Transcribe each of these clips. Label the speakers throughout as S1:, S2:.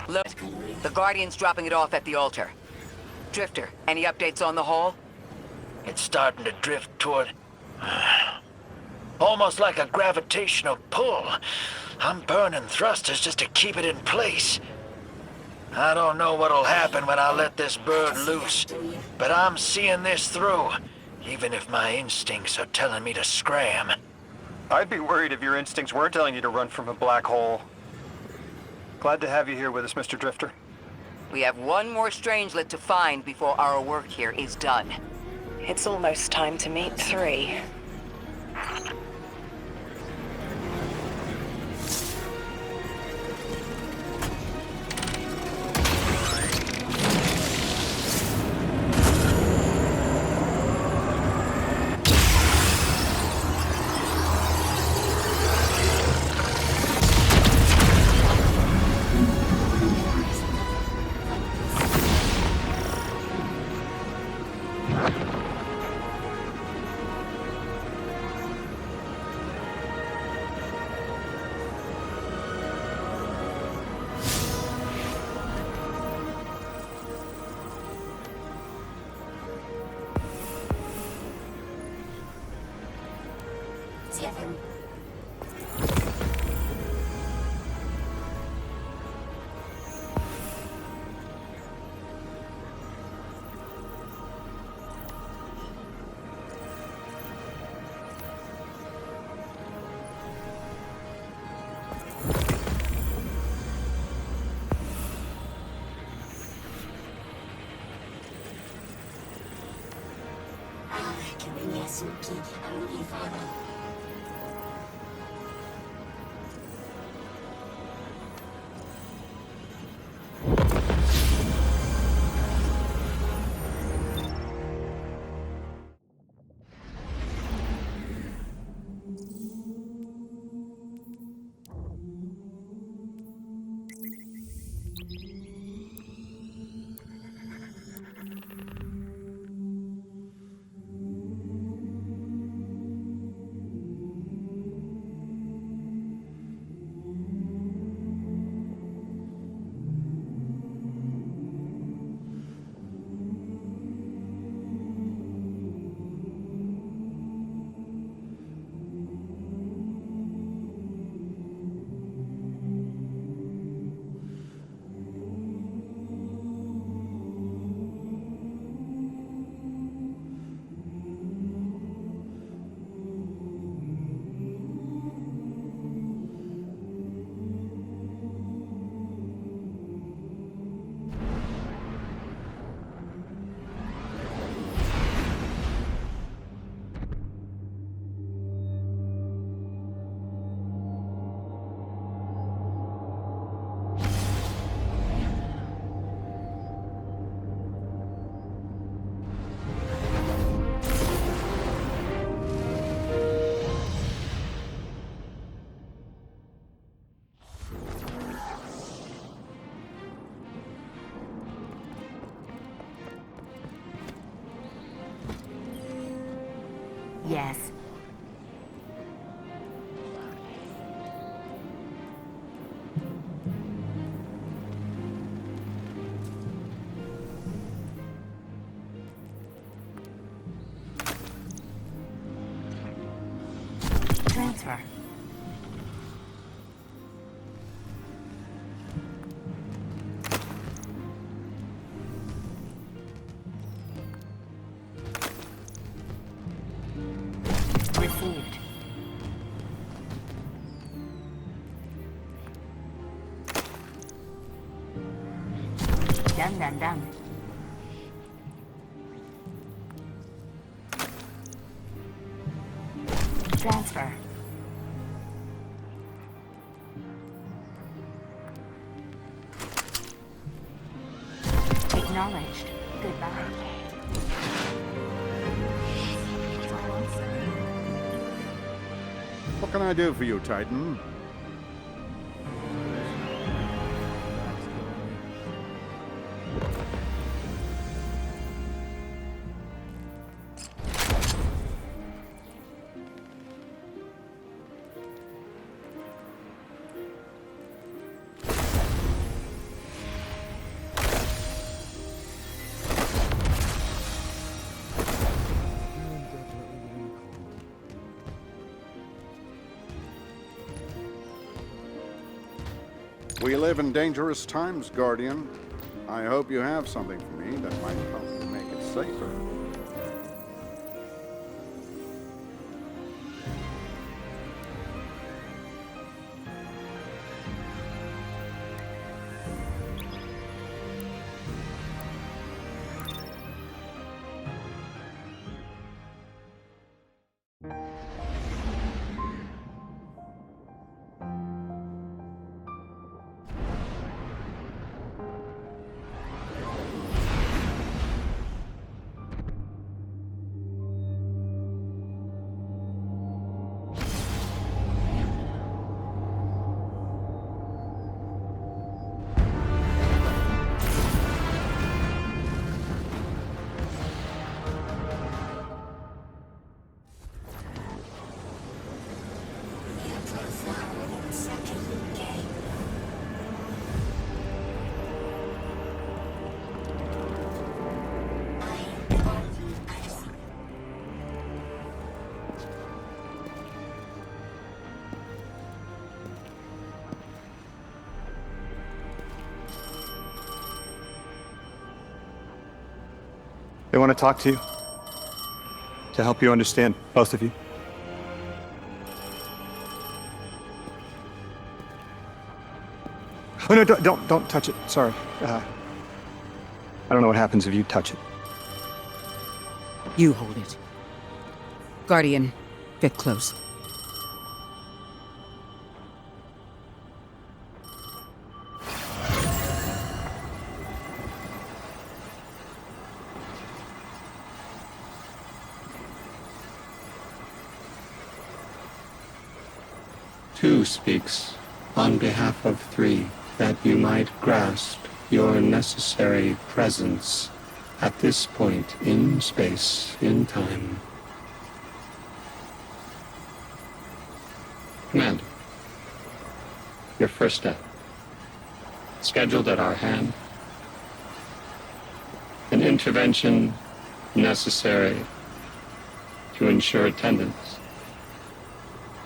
S1: Look, the Guardian's dropping it off at the altar. Drifter, any updates on the hole?
S2: It's starting to drift toward... almost like a gravitational pull. I'm burning thrusters just to keep it in place. I don't know what'll happen when I let this bird loose, but I'm seeing this through, even if my instincts are telling me to scram.
S3: I'd be worried if your instincts weren't telling you to run from a black hole. Glad to have you here with us, Mr. Drifter.
S1: We have one more Strangelet to find before our work here is done.
S4: It's almost time to meet 3.
S5: Yes. Transfer. Received. Done. Transfer. Acknowledged. Goodbye.
S6: What can I do for you, Titan? We live in dangerous times, Guardian. I hope you have something for me that might help you make it safer.
S3: They want to talk to you. To help you understand, both of you. Oh no, don't touch it. Sorry. I don't know what happens if you touch it.
S7: You hold it. Guardian, get close.
S8: Two speaks on behalf of three, that you might grasp your necessary presence at this point in space, in time. Commander, your first step, scheduled at our hand. An intervention necessary to ensure attendance.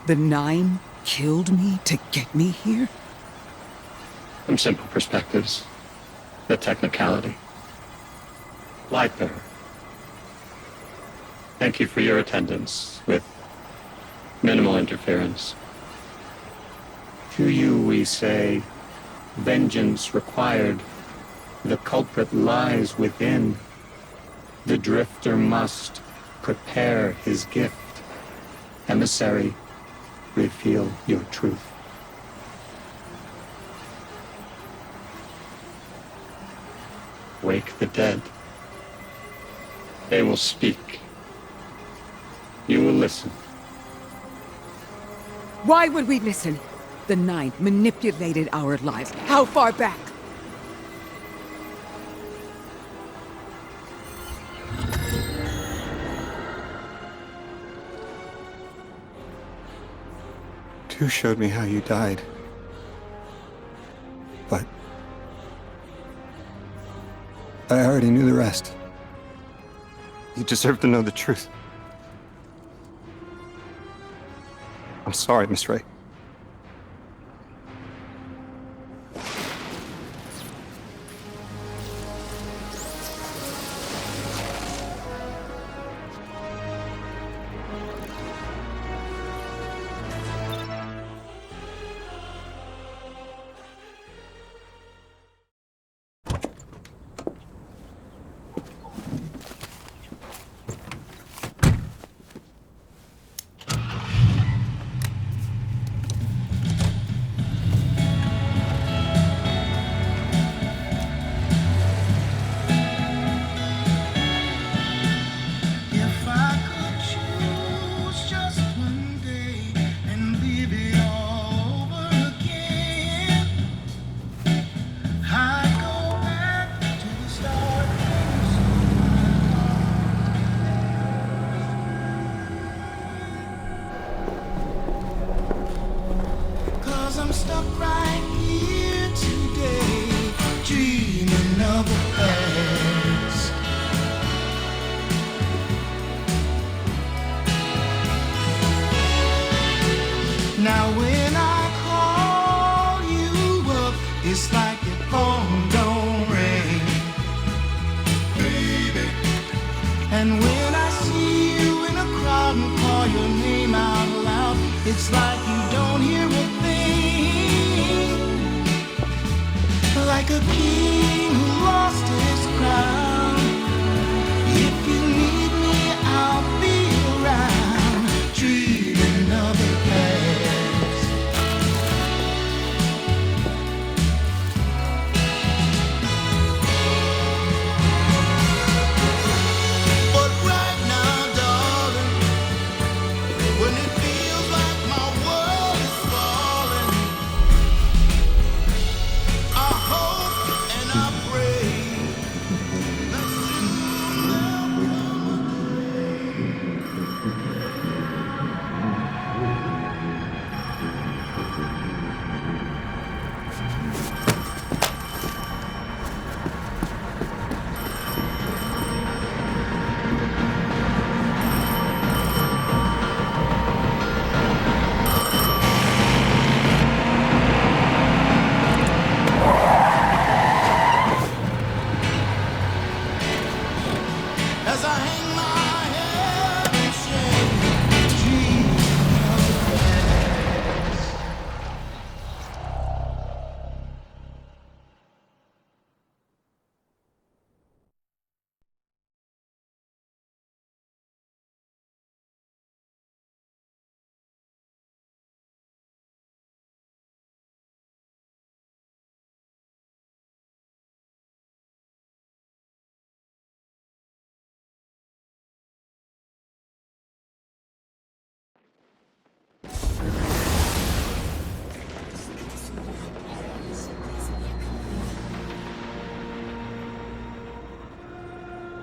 S7: The Nine killed me to get me here?
S8: From simple perspectives, the technicality. Lightbearer, thank you for your attendance with minimal interference. To you we say, vengeance required. The culprit lies within. The drifter must prepare his gift. Emissary, reveal your truth. Wake the dead. They will speak. You will listen.
S7: Why would we listen? The Nine manipulated our lives. How far back?
S3: Two showed me how you died. But I already knew the rest. You deserve to know the truth. I'm sorry, Miss Ray.
S9: like your phone don't ring, baby. And when I see you in a crowd and call your name out loud, it's like you don't hear a thing. Like a king who lost his crown. If you need me, I'll be around, dreaming of the past. But right now, darling, when it feels like my world is falling, I hope and I pray that soon there'll come a as I hang my head in shame, dreaming of the past.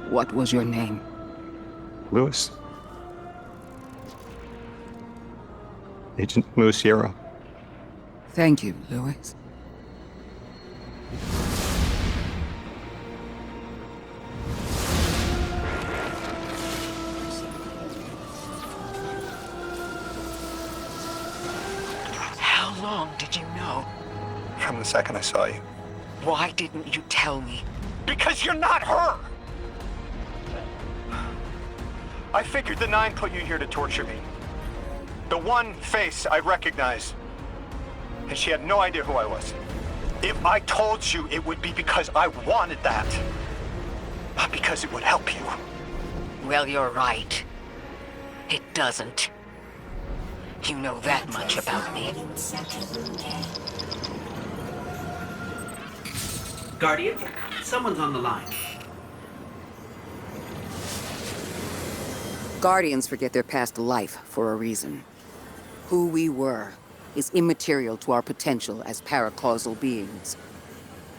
S7: What was your name?
S3: Lewis. Agent Lewis Sierra.
S7: Thank you, Lewis.
S1: How long did you know?
S3: From the second I saw you.
S1: Why didn't you tell me?
S3: Because you're not her! I figured the Nine put you here to torture me. The one face I recognize. And she had no idea who I was. If I told you, it would be because I wanted that. Not because it would help you.
S1: Well, you're right. It doesn't. You know that much about me.
S10: Guardian, someone's on the line.
S7: Guardians forget their past life for a reason. Who we were is immaterial to our potential as paracausal beings.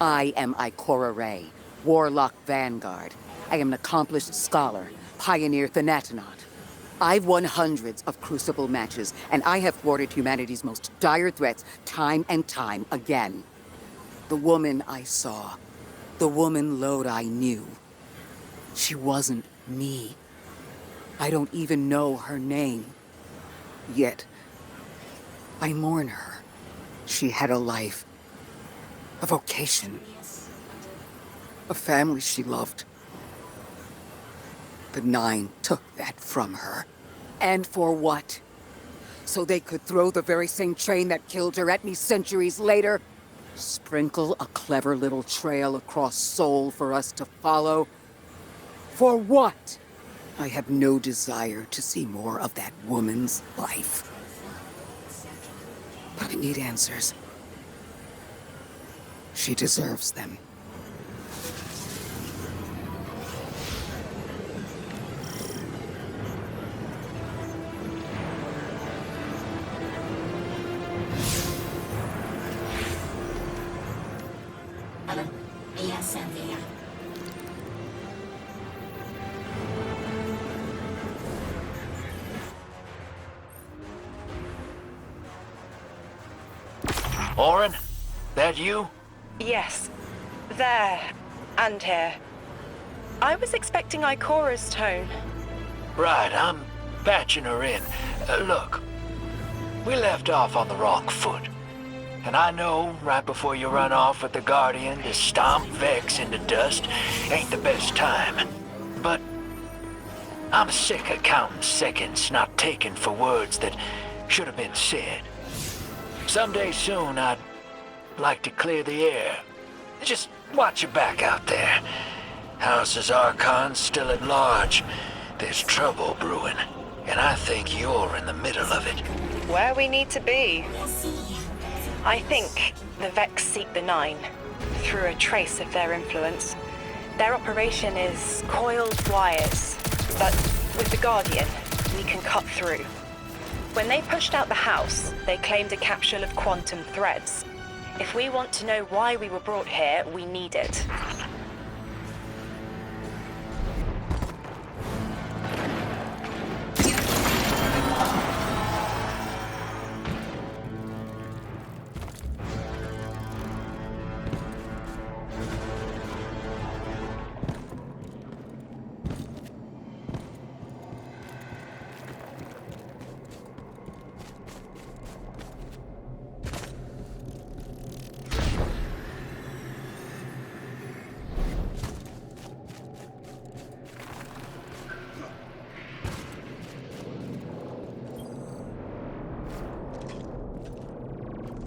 S7: I am Ikora Rey, Warlock Vanguard. I am an accomplished scholar, pioneer Thanatonaut. I've won hundreds of Crucible matches, and I have thwarted humanity's most dire threats time and time again. The woman I saw, the woman Lode I knew, she wasn't me. I don't even know her name. Yet, I mourn her. She had a life, a vocation, a family she loved. The Nine took that from her. And for what? So they could throw the very same train that killed her at me centuries later? Sprinkle a clever little trail across Seoul for us to follow? For what? I have no desire to see more of that woman's life. But I need answers. She deserves them.
S2: Orin? That you?
S4: Yes. There. And here. I was expecting Ikora's tone.
S2: Right, I'm patching her in. Look, we left off on the wrong foot. And I know right before you run off with the Guardian to stomp Vex into dust ain't the best time. But I'm sick of counting seconds not taken for words that should have been said. Someday soon, I'd like to clear the air. Just watch your back out there. Houses Archon's still at large. There's trouble brewing, and I think you're in the middle of it.
S4: Where we need to be. I think the Vex seek the Nine through a trace of their influence. Their operation is coiled wires, but with the Guardian, we can cut through. When they pushed out the house, they claimed a capsule of quantum threads. If we want to know why we were brought here, we need it.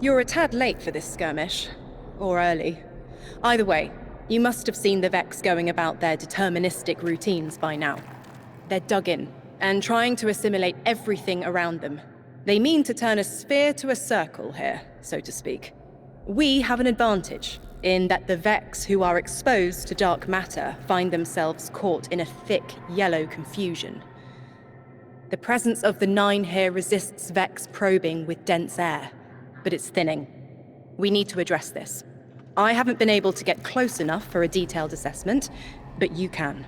S11: You're a tad late for this skirmish. Or early. Either way, you must have seen the Vex going about their deterministic routines by now. They're dug in, and trying to assimilate everything around them. They mean to turn a sphere to a circle here, so to speak. We have an advantage, in that the Vex who are exposed to dark matter find themselves caught in a thick, yellow confusion. The presence of the Nine here resists Vex probing with dense air, but it's thinning. We need to address this. I haven't been able to get close enough for a detailed assessment, but you can.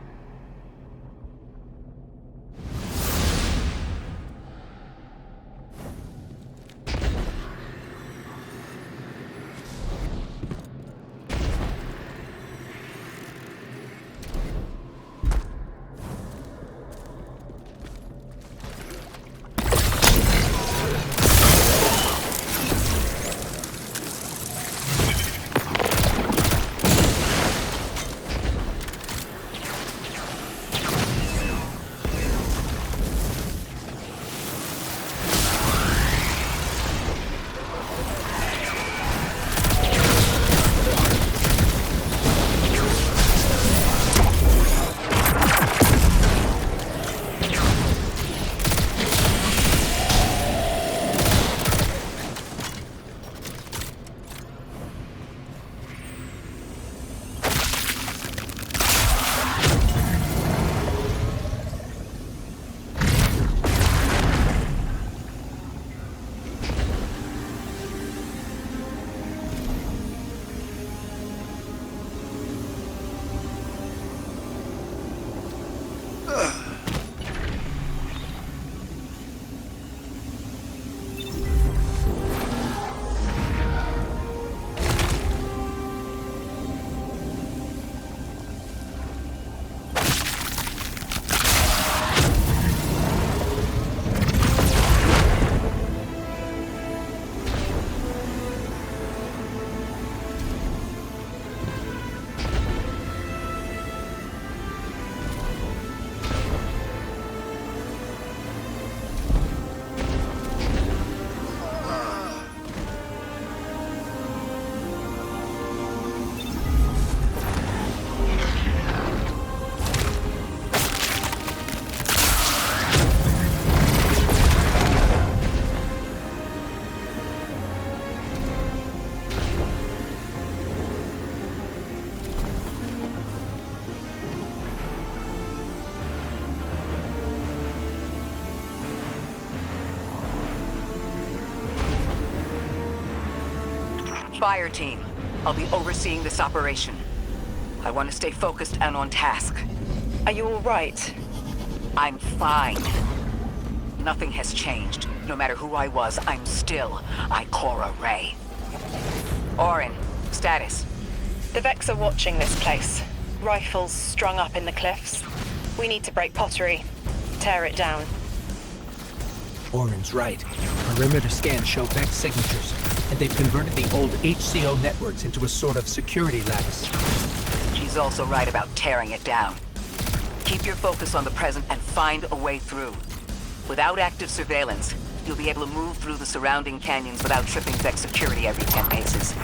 S7: Fire team, I'll be overseeing this operation. I want to stay focused and on task.
S4: Are you all right?
S7: I'm fine. Nothing has changed. No matter who I was, I'm still Ikora Rey. Orin, status.
S4: The Vex are watching this place. Rifles strung up in the cliffs. We need to break pottery. Tear it down.
S12: Orin's right. Perimeter scans show Vex signatures.
S10: and they've converted the old HCO networks into a sort of security lattice.
S1: She's also right about tearing it down. Keep your focus on the present and find a way through. Without active surveillance, you'll be able to move through the surrounding canyons without tripping Vex security every 10 paces.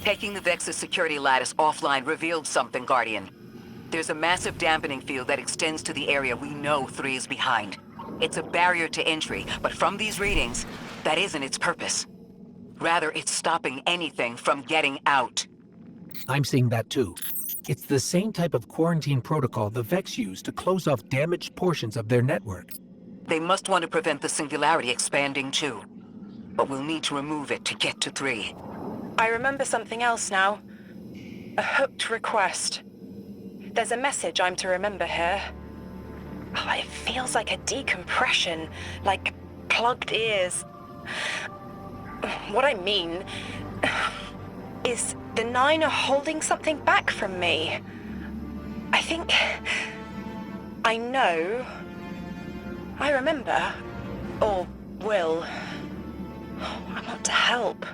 S1: Taking the Vex's security lattice offline revealed something, Guardian. There's a massive dampening field that extends to the area we know 3 is behind. It's a barrier to entry, but from these readings, that isn't its purpose. Rather, it's stopping anything from getting out.
S10: I'm seeing that too. It's the same type of quarantine protocol the Vex use to close off damaged portions of their network.
S1: They must want to prevent the Singularity expanding too. But we'll need to remove it to get to 3.
S4: I remember something else now. A hooked request. There's a message I'm to remember here. Oh, it feels like a decompression, like plugged ears. What I mean is the 9 are holding something back from me. I think I know. I remember. Or will. I want to help.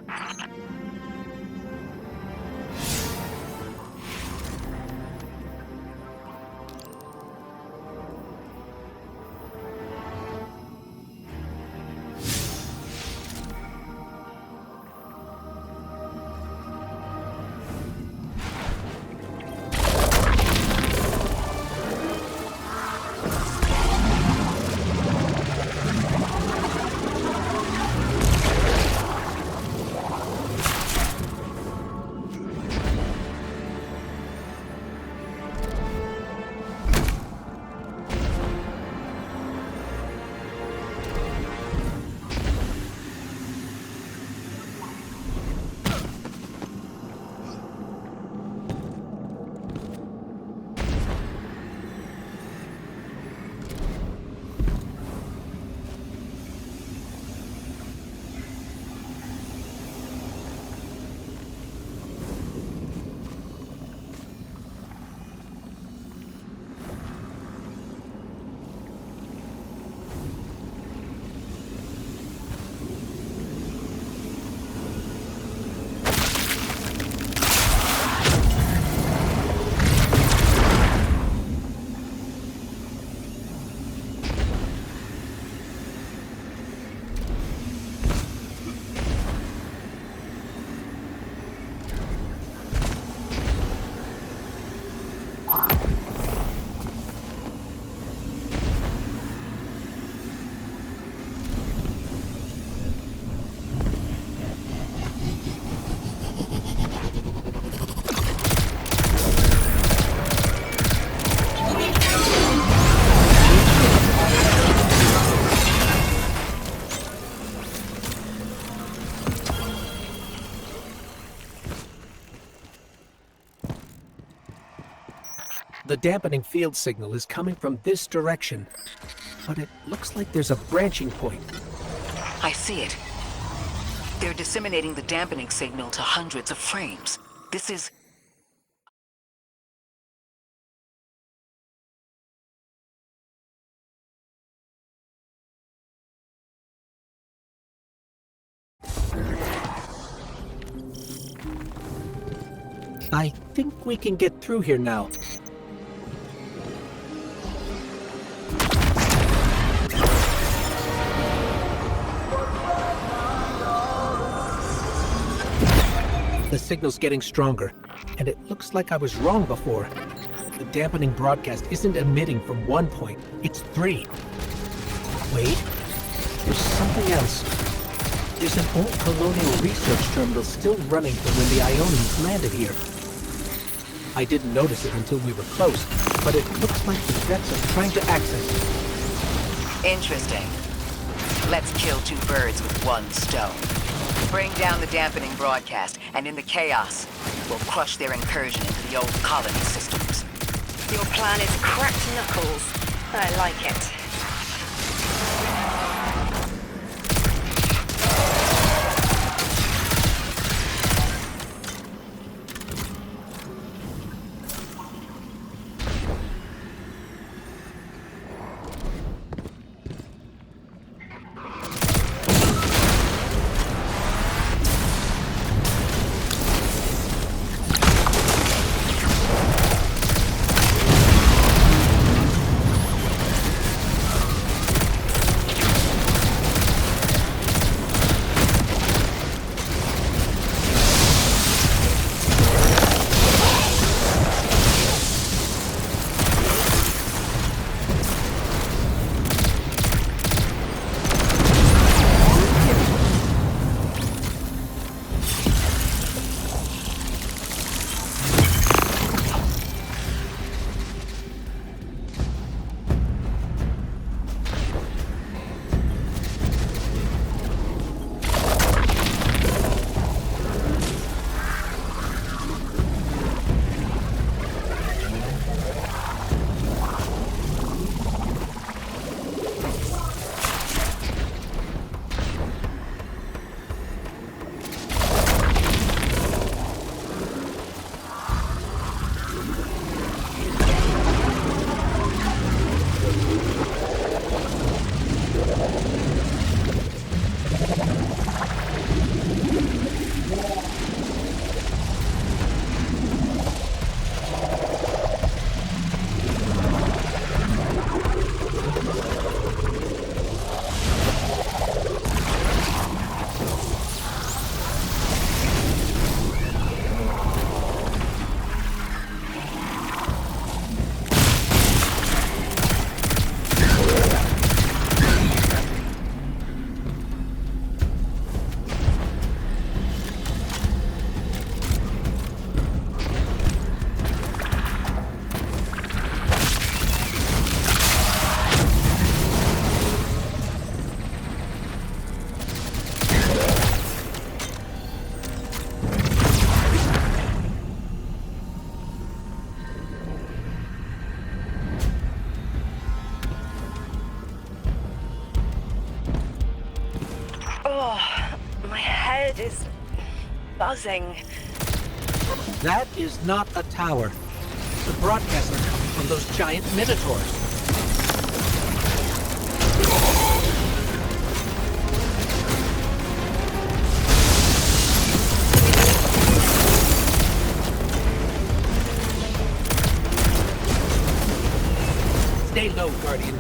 S10: The dampening field signal is coming from this direction, but it looks like there's a branching point.
S1: I see it. They're disseminating the dampening signal to hundreds of frames. This is...
S10: I think we can get through here now. The signal's getting stronger, and it looks like I was wrong before. The dampening broadcast isn't emitting from 1 point, it's 3. Wait, there's something else. There's an old colonial research terminal still running from when the Ionians landed here. I didn't notice it until we were close, but it looks like the Vex are trying to access it.
S1: Interesting. Let's kill 2 birds with 1 stone. Bring down the dampening broadcast, and in the chaos, we'll crush their incursion into the old colony systems.
S4: Your plan is cracked knuckles. I like it. it is buzzing.
S10: That is not a tower. The broadcasts are coming from those giant minotaurs. Stay low, Guardian.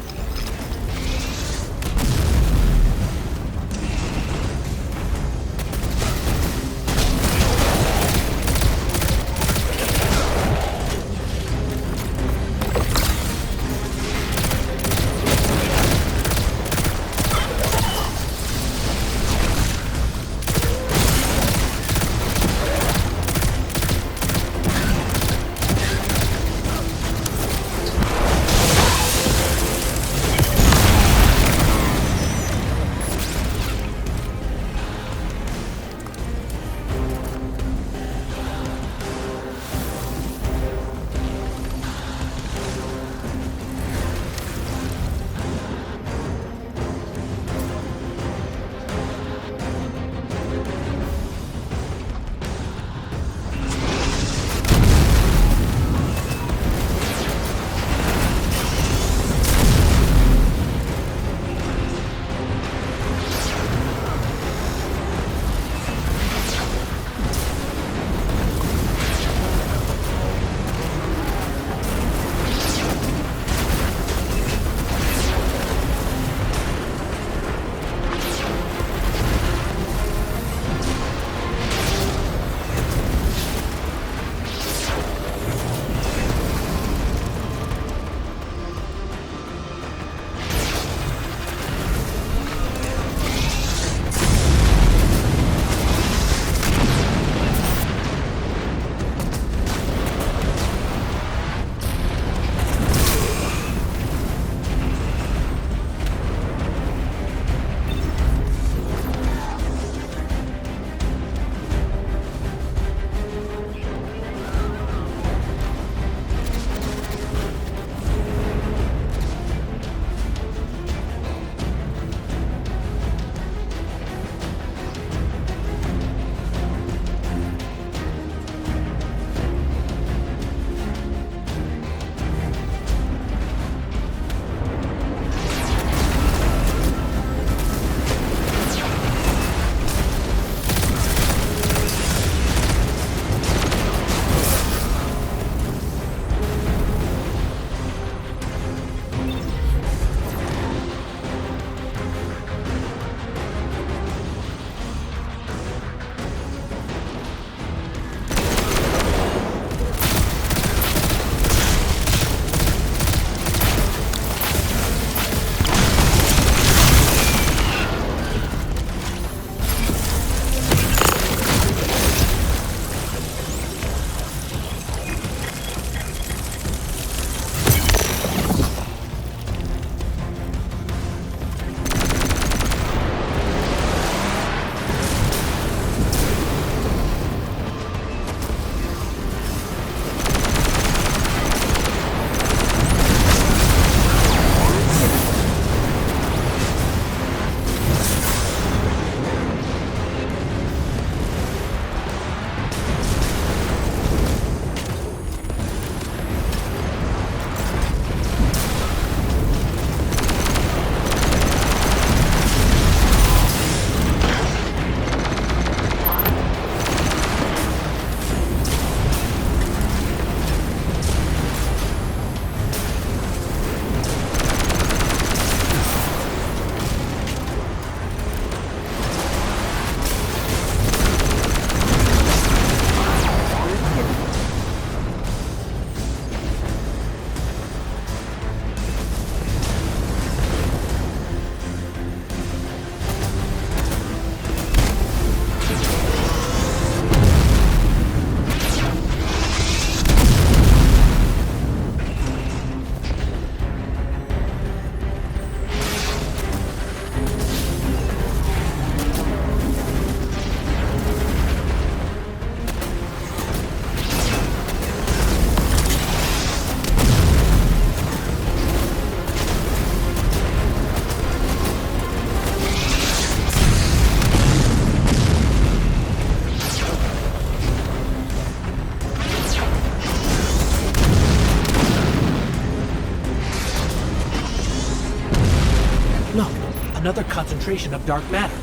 S10: another concentration of dark matter.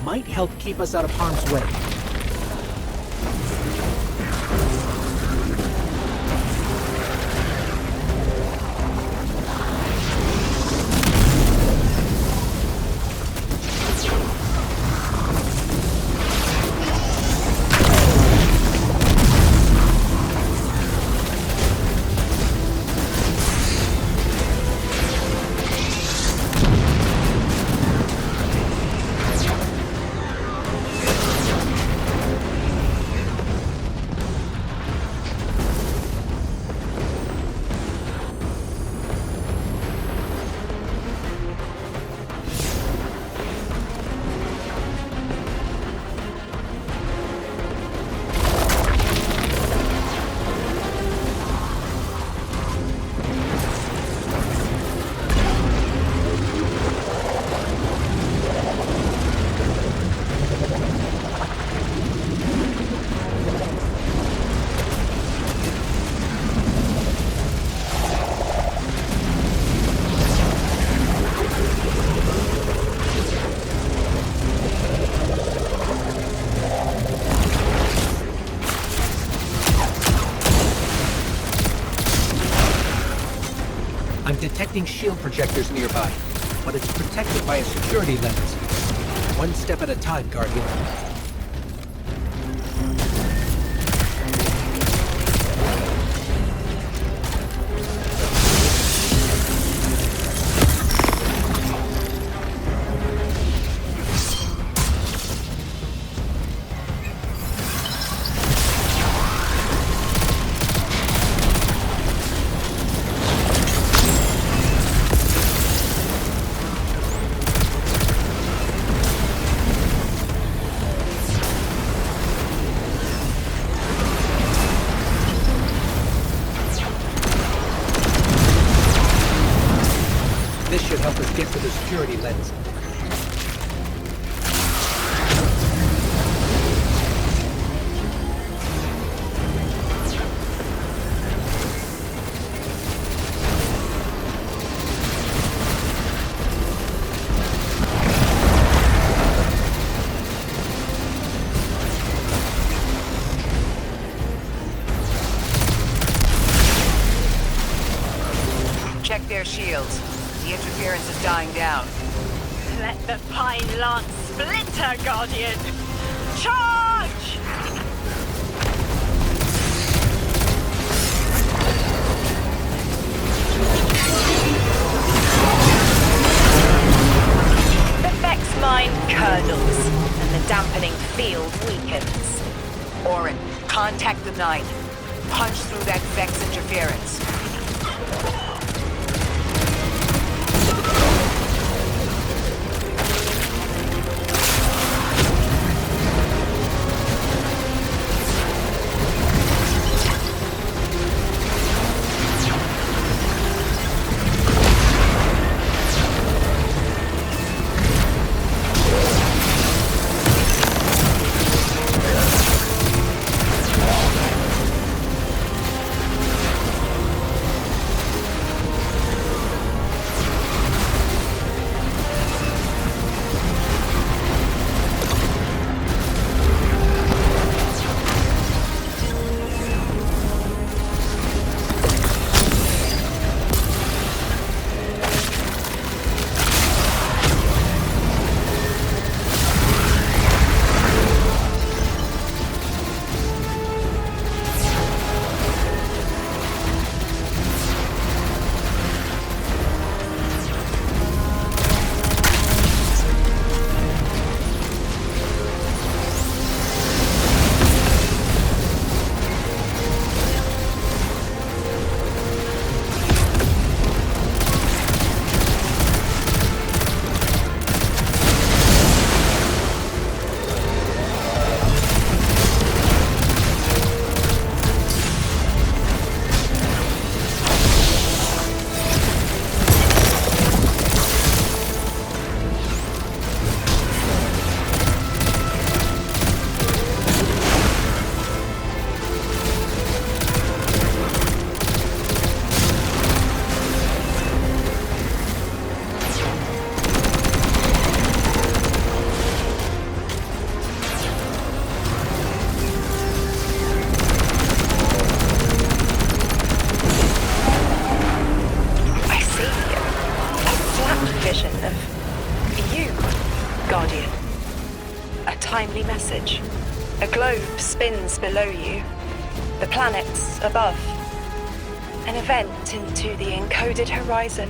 S10: Might help keep us out of harm's way. I'm detecting shield projectors nearby, but it's protected by a security lens. One step at a time, Guardian. This should help us get to the security lens.
S1: Check their shields. The interference is dying down.
S4: Let the Pine Lance splinter, Guardian! Charge! The Vex mine curdles, and the dampening field weakens.
S1: Orin, contact the 9. Punch through that Vex interference.
S4: Guardian. A timely message. A globe spins below you. The planets above. An event into the encoded horizon.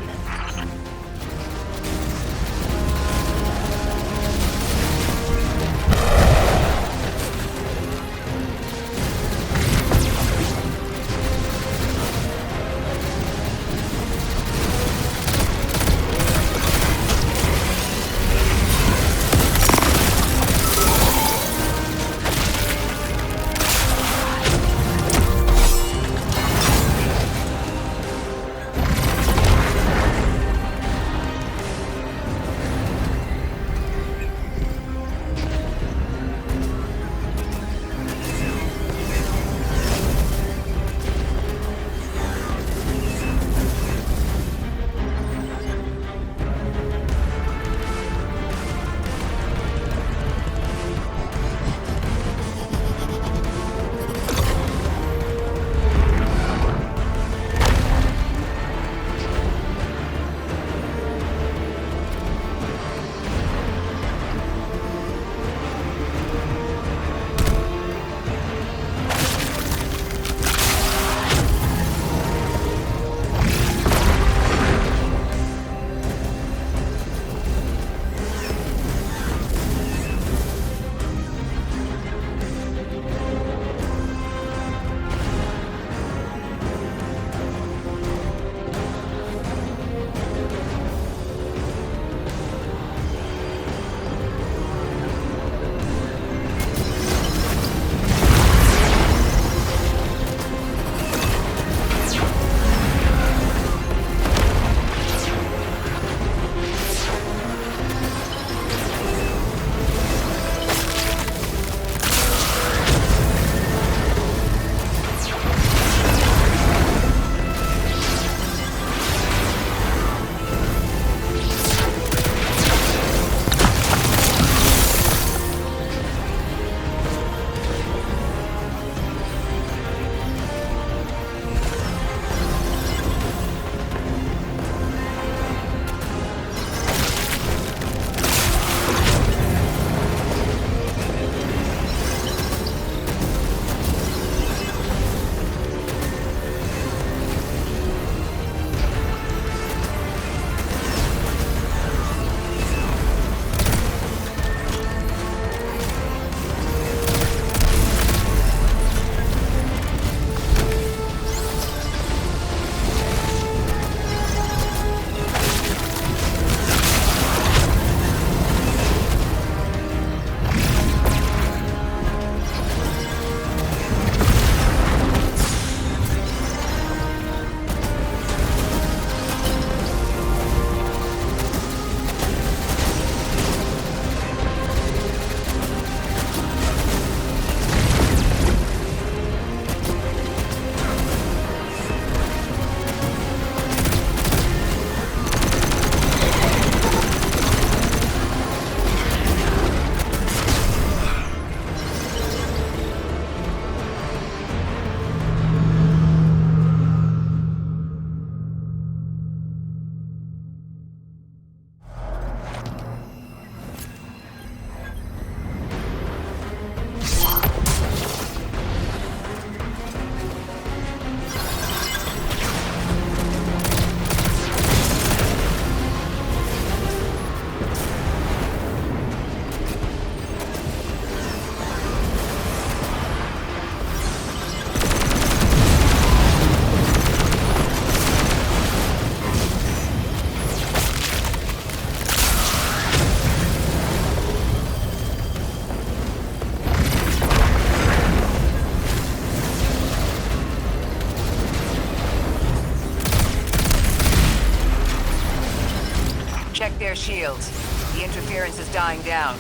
S1: Check their shields. The interference is dying down.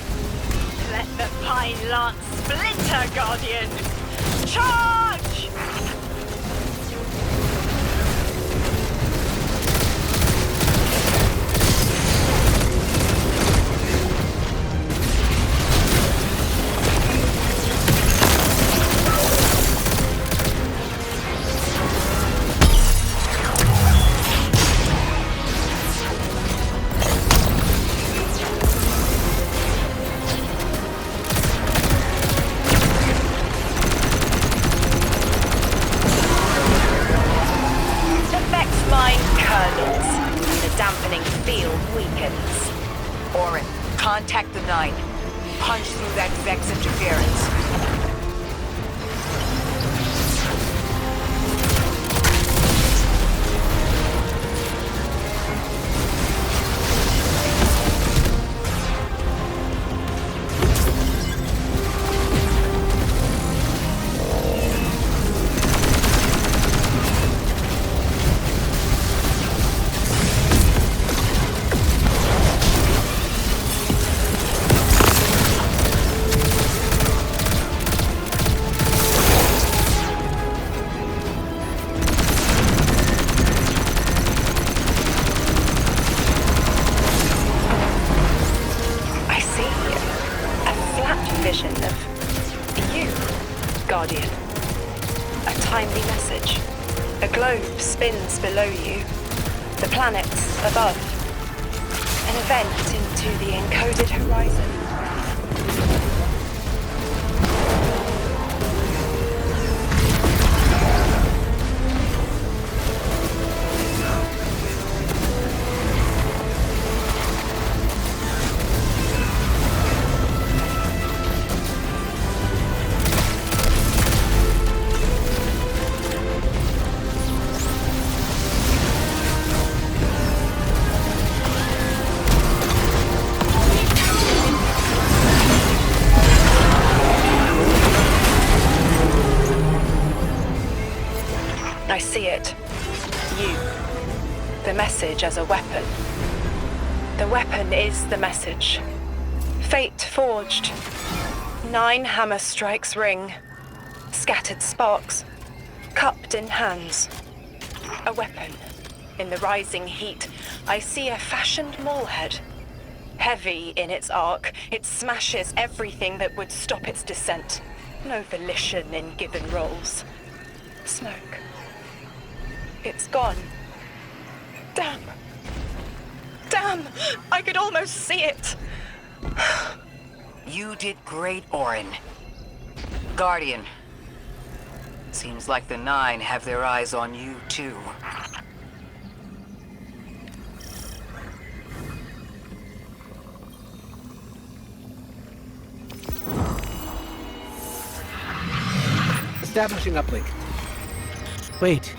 S12: Let the Pine Lance splinter, Guardian! Charge!
S1: Contact the 9. Punch through that Vex interference.
S4: Vision of you, Guardian. A timely message. A globe spins below you, the planets above. An event into the encoded horizon. I see it. You. The message as a weapon. The weapon is the message. Fate forged. 9 hammer strikes ring. Scattered sparks. Cupped in hands. A weapon. In the rising heat, I see a fashioned mallhead. Heavy in its arc, it smashes everything that would stop its descent. No volition in given roles. Smoke. It's gone. Damn. Damn! I could almost see it!
S1: You did great, Orin. Guardian. Seems like the 9 have their eyes on you, too.
S10: Establishing uplink. Wait.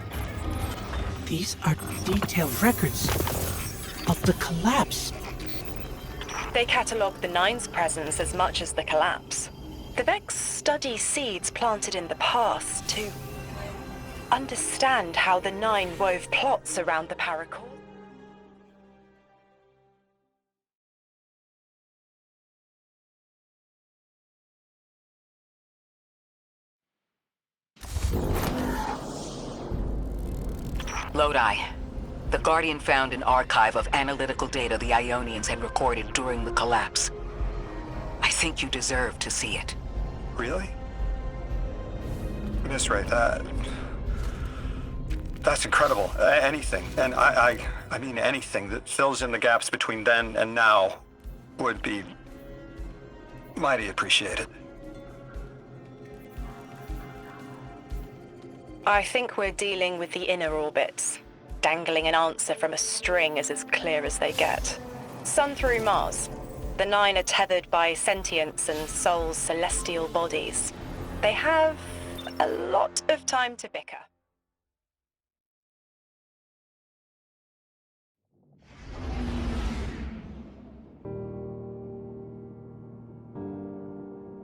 S10: These are detailed records of the collapse.
S4: They catalogue the 9's presence as much as the collapse. The Vex study seeds planted in the past to understand how the 9 wove plots around the Paracord.
S1: Lodi. The Guardian found an archive of analytical data the Ionians had recorded during the collapse. I think you deserve to see it.
S3: Really? Miss Ray, that's incredible. Anything, and I mean anything that fills in the gaps between then and now would be mighty appreciated.
S4: I think we're dealing with the inner orbits. Dangling an answer from a string is as clear as they get. Sun through Mars. The 9 are tethered by sentience and Sol's celestial bodies. They have a lot of time to bicker.